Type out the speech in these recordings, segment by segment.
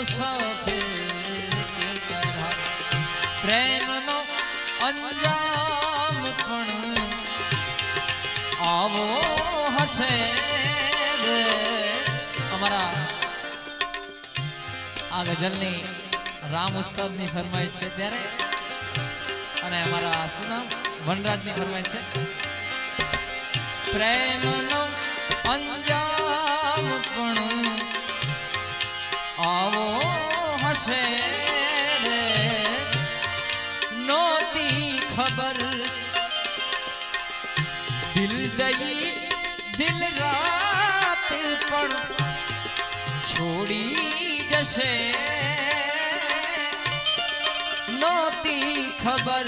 मुसाफिर की तरह प्रेम नो अंजाम पण आवो हसे रे। हमारा आ गजलनी राम उस्तादनी फरमाइश છે ત્યારે અને અમારા શું નામ વનરાજની ફરમાઈશ છે પ્રેમનો અંજામ પણ આવો હશે રે નોતી ખબર દિલ દઈ દિલ રાત પણ છોડી જશે नोती खबर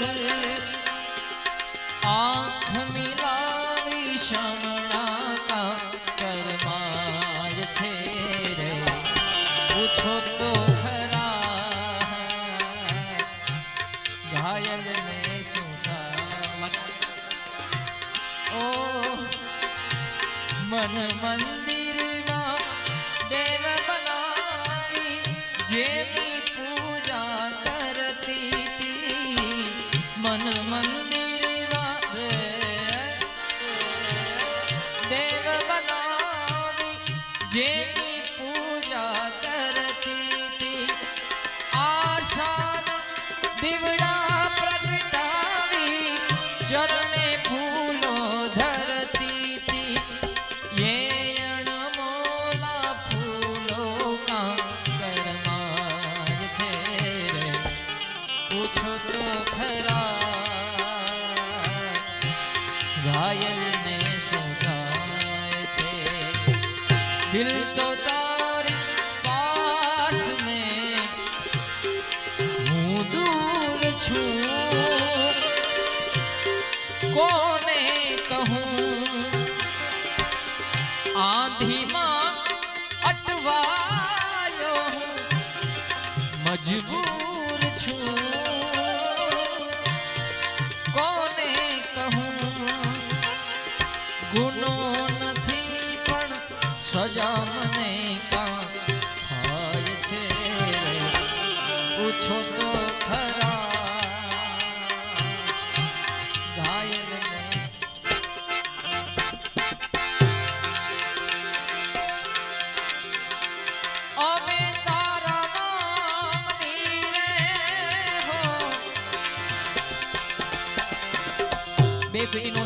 आँख मिलावी शमना का करमाय छे रे पूछो तो खरा घायल ने सुना ओ मन मंदिर में देव बनावी जेनी पूजा मन मंदिर देव बनावी जेनी पूजा करती थी आशान दिवड़ा प्रगटावी चरणे फूलो धरती थी ये अणमोला फूलो का करमाय छे रे पूछो तो खरा घायल ने सुनाए छे दिल तो तारी पास में हूँ दूर छू कोने कहूँ आंधी मां अटवायो हूँ मजबूर छू गुनो नहीं पण सजा मने का थाय छे पूछो तो खरा घायल ने अमे तारा नामनी रे हो बेबी नो